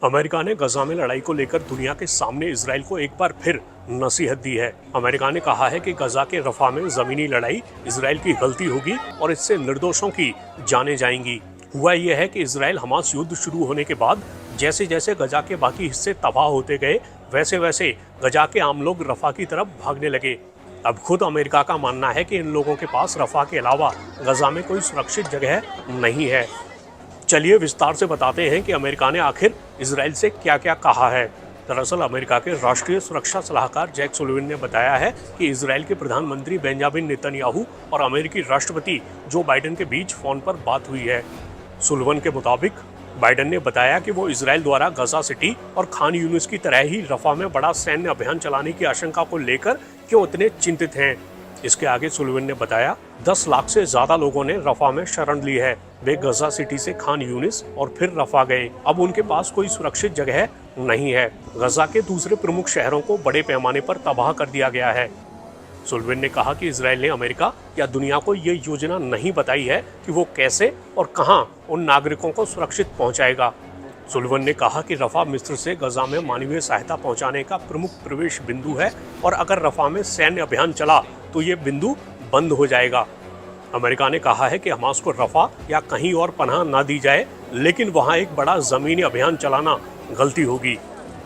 America ने गजा में लड़ाई को लेकर दुनिया के सामने इजराइल को एक बार फिर नसीहत दी है। अमेरिका ने कहा है कि गजा के रफा में जमीनी लड़ाई इजराइल की गलती होगी और इससे निर्दोषों की जानें जाएंगी। हुआ यह है कि इजराइल हमास युद्ध शुरू होने के बाद जैसे जैसे गजा के बाकी हिस्से तबाह होते गए वैसे वैसे गजा के आम लोग रफा की तरफ भागने लगे। अब खुद अमेरिका का मानना है कि इन लोगों के पास रफा के अलावा गजा में कोई सुरक्षित जगह नहीं है। चलिए विस्तार से बताते हैं कि अमेरिका ने आखिर इजराइल से क्या क्या कहा है। दरअसल अमेरिका के राष्ट्रीय सुरक्षा सलाहकार जैक सुलिवन ने बताया है कि इजराइल के प्रधानमंत्री बेंजामिन नेतन्याहू और अमेरिकी राष्ट्रपति जो बाइडेन के बीच फोन पर बात हुई है। सुलिवन के मुताबिक बाइडेन ने बताया कि वो इजराइल द्वारा गजा सिटी और खान यूनिस की तरह ही रफा में बड़ा सैन्य अभियान चलाने की आशंका को लेकर क्यों इतने चिंतित हैं। इसके आगे सुलिवन ने बताया 10 लाख से ज्यादा लोगों ने रफा में शरण ली है। वे गजा सिटी से खान यूनिस और फिर रफा गए। अब उनके पास कोई सुरक्षित जगह नहीं है। गजा के दूसरे प्रमुख शहरों को बड़े पैमाने पर तबाह कर दिया गया है। सुलिवन ने कहा कि इजराइल ने अमेरिका या दुनिया को ये योजना नहीं बताई है कि वो कैसे और कहां उन नागरिकों को सुरक्षित पहुंचाएगा। सुलिवन ने कहा कि रफा मिस्र से गजा में मानवीय सहायता पहुंचाने का प्रमुख प्रवेश बिंदु है और अगर रफा में सैन्य अभियान चला तो ये बिंदु बंद हो जाएगा। अमेरिका ने कहा है कि हमास को रफा या कहीं और पनाह न दी जाए, लेकिन वहां एक बड़ा जमीनी अभियान चलाना गलती होगी।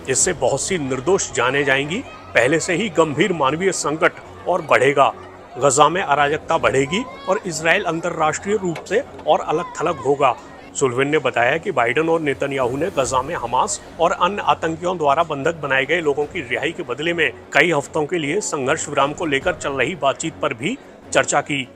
इससे बहुत सी निर्दोष जाने जाएंगी। पहले से ही गंभीर मानवीय संकट और बढ़ेगा। गजा में अराजकता बढ़ेगी और इजराइल अंतर्राष्ट्रीय रूप से और अलग थलग होगा। सुलिवन ने बताया कि बाइडेन और नेतन्याहू ने गजा में हमास और अन्य आतंकियों द्वारा बंधक बनाए गए लोगों की रिहाई के बदले में कई हफ्तों के लिए संघर्ष विराम को लेकर चल रही बातचीत पर भी चर्चा की।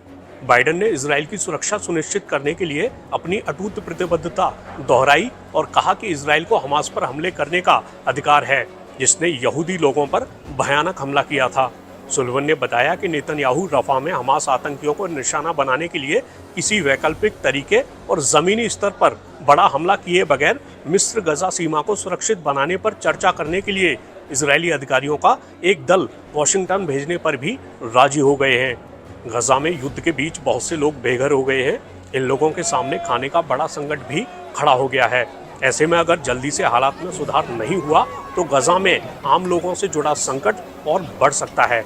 बाइडेन ने इजराइल की सुरक्षा सुनिश्चित करने के लिए अपनी अटूट प्रतिबद्धता दोहराई और कहा कि इजराइल को हमास पर हमले करने का अधिकार है, जिसने यहूदी लोगों पर भयानक हमला किया था। सुलिवन ने बताया कि नेतन्याहू रफा में हमास आतंकियों को निशाना बनाने के लिए किसी वैकल्पिक तरीके और जमीनी स्तर पर बड़ा हमला किए बगैर मिस्र गजा सीमा को सुरक्षित बनाने पर चर्चा करने के लिए इजरायली अधिकारियों का एक दल वॉशिंगटन भेजने पर भी राजी हो गए हैं। गजा में युद्ध के बीच बहुत से लोग बेघर हो गए हैं। इन लोगों के सामने खाने का बड़ा संकट भी खड़ा हो गया है। ऐसे में अगर जल्दी से हालात में सुधार नहीं हुआ तो गजा में आम लोगों से जुड़ा संकट और बढ़ सकता है।